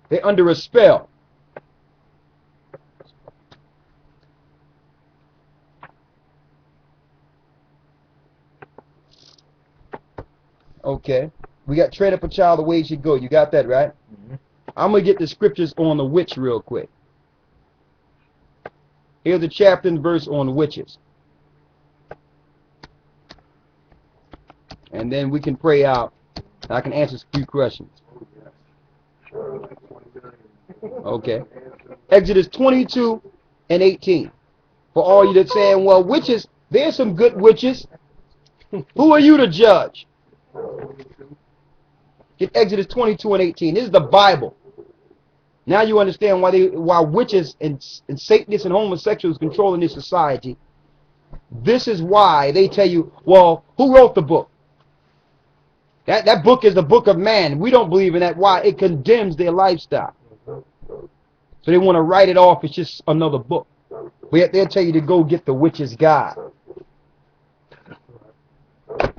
They're under a spell. Okay. We got train up a child the way he should go. You got that, right? I'm going to get the scriptures on the witch real quick. Here's a chapter and verse on witches. And then we can pray out. And I can answer a few questions. Okay. Exodus 22 and 18. For all you that saying, well, witches, there's some good witches. Who are you to judge? Get Exodus 22 and 18. This is the Bible. Now you understand why witches and Satanists and homosexuals controlling this society. This is why they tell you, well, who wrote the book? That book is the book of man. We don't believe in that. Why? It condemns their lifestyle. So they want to write it off. It's just another book. But they'll tell you to go get the witch's God.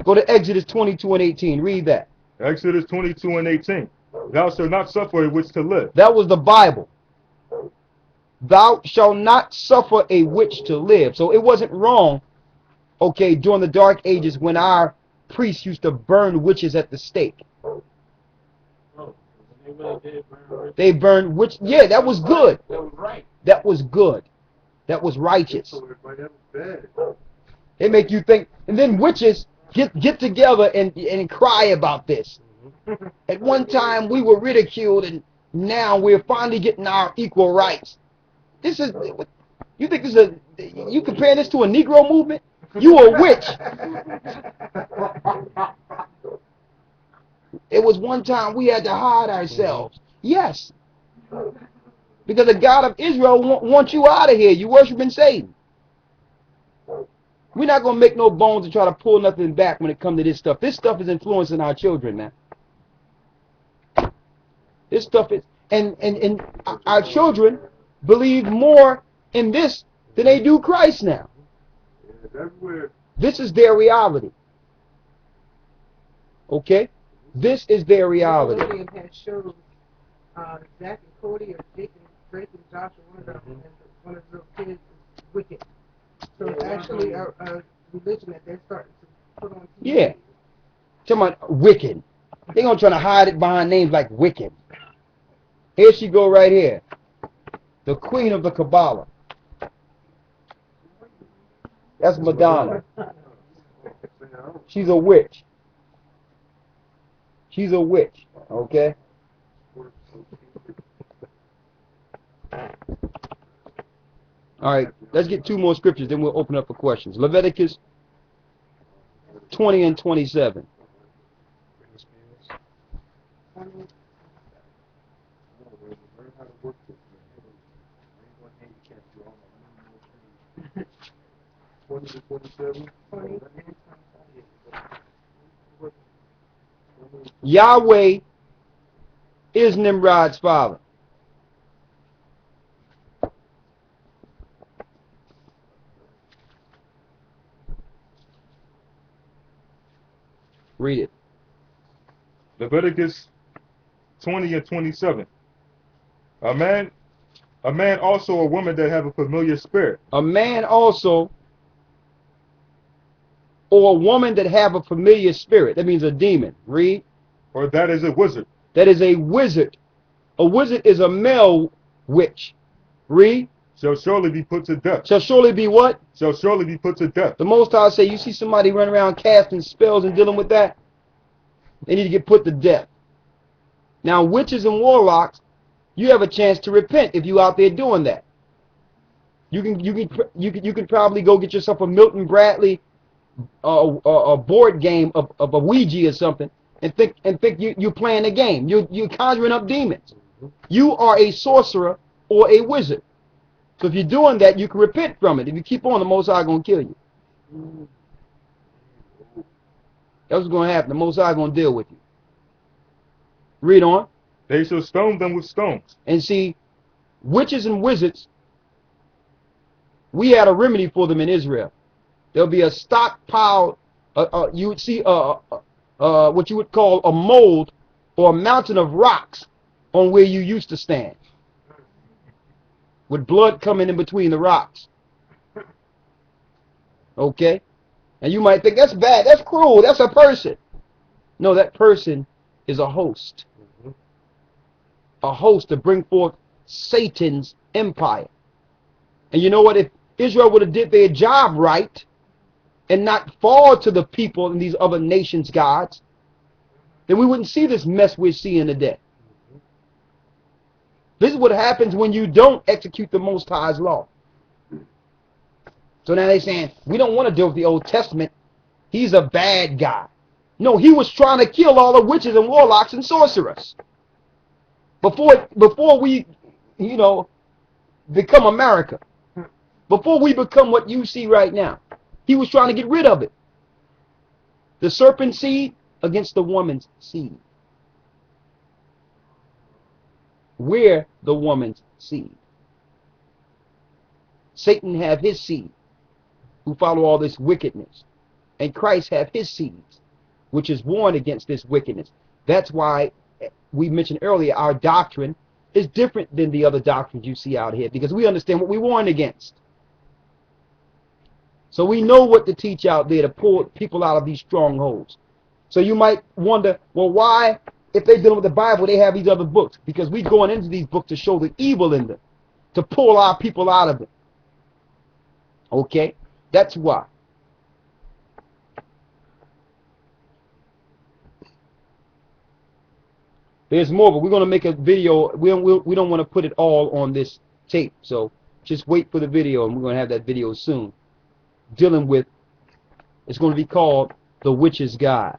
Go to Exodus 22 and 18. Read that. Exodus 22 and 18. Thou shalt not suffer a witch to live. That was the Bible. Thou shalt not suffer a witch to live. So it wasn't wrong, okay, during the Dark Ages when our priests used to burn witches at the stake. They burned witch. Yeah, that was good. That was right. That was good. That was righteous. They make you think. And then witches get together and cry about this. At one time we were ridiculed, and now we're finally getting our equal rights. This is, you think this is you compare this to a Negro movement? You a witch. It was one time we had to hide ourselves. Yes. Because the God of Israel wants you out of here. You worshiping Satan. We're not going to make no bones and try to pull nothing back when it comes to this stuff. This stuff is influencing our children, man. This stuff is, and our children believe more in this than they do Christ now. This is their reality. Okay? This is their reality. Nickelodeon has shown Zach and Cody or Jake and Drake and Josh, one of them, and one of the kids is wicked. So it's actually a religion that they're starting to put on TV. Yeah. Talking about wicked. They're going to try to hide it behind names like wicked. Here she go right here. The queen of the Kabbalah. That's Madonna. She's a witch. She's a witch. Okay? All right. Let's get two more scriptures, then we'll open up for questions. Leviticus 20 and 27. Yahweh is Nimrod's father. Read it. Leviticus 20 and 27. A man also or woman that have a familiar spirit. A man also or a woman that have a familiar spirit. That means a demon. Read. Or that is a wizard. That is a wizard. A wizard is a male witch. Read. Shall surely be put to death. Shall surely be what? Shall surely be put to death. The Most High say, you see somebody running around casting spells and dealing with that, they need to get put to death. Now, witches and warlocks, you have a chance to repent if you out there doing that. You can probably go get yourself a Milton Bradley a board game of a Ouija or something, and think you're playing a game. You're conjuring up demons. You are a sorcerer or a wizard. So if you're doing that, you can repent from it. If you keep on, the Most High going to kill you. That's what's going to happen. The Most High going to deal with you. Read on. They shall stone them with stones. And see, witches and wizards, we had a remedy for them in Israel. There'll be a stockpile. You would see what you would call a mold or a mountain of rocks on where you used to stand, with blood coming in between the rocks. Okay? And you might think, that's bad, that's cruel, that's a person. No, that person is a host. A host to bring forth Satan's empire. And you know what? If Israel would have did their job right and not fall to the people in these other nations' gods, then we wouldn't see this mess we're seeing today. This is what happens when you don't execute the Most High's law. So now they're saying, we don't want to deal with the Old Testament. He's a bad guy. No, he was trying to kill all the witches and warlocks and sorcerers. Before we, become America. Before we become what you see right now. He was trying to get rid of it. The serpent seed against the woman's seed. We're the woman's seed. Satan have his seed, who follow all this wickedness. And Christ have his seeds, which is warned against this wickedness. That's why we mentioned earlier, our doctrine is different than the other doctrines you see out here, because we understand what we warn against. So we know what to teach out there to pull people out of these strongholds. So you might wonder, well, why, if they're dealing with the Bible, they have these other books? Because we're going into these books to show the evil in them, to pull our people out of them. Okay? That's why. There's more, but we're going to make a video. We don't want to put it all on this tape. So just wait for the video, and we're going to have that video soon. Dealing with, it's going to be called The Witch's Guide.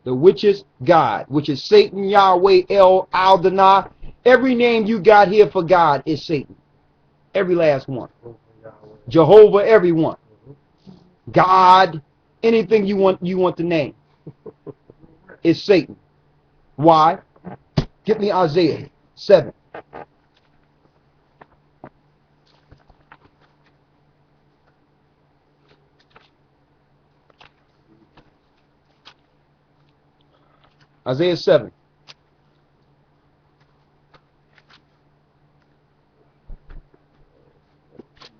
The Witch's Guide, which is Satan, Yahweh, El, Al-Danah. Every name you got here for God is Satan. Every last one. Jehovah, every one. God, anything you want to name is Satan. Why? Get me Isaiah 7. Isaiah 7.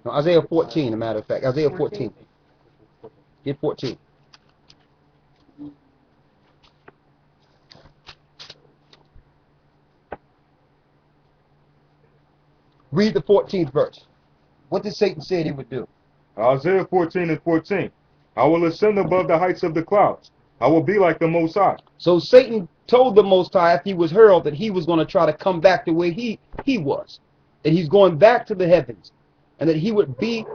No, Isaiah 14, as a matter of fact. Isaiah 14. Get 14. Read the 14th verse. What did Satan say he would do? Isaiah 14:14. I will ascend above the heights of the clouds. I will be like the Most High. So Satan told the Most High, after he was hurled, that he was going to try to come back to where he was. That he's going back to the heavens. And that he would be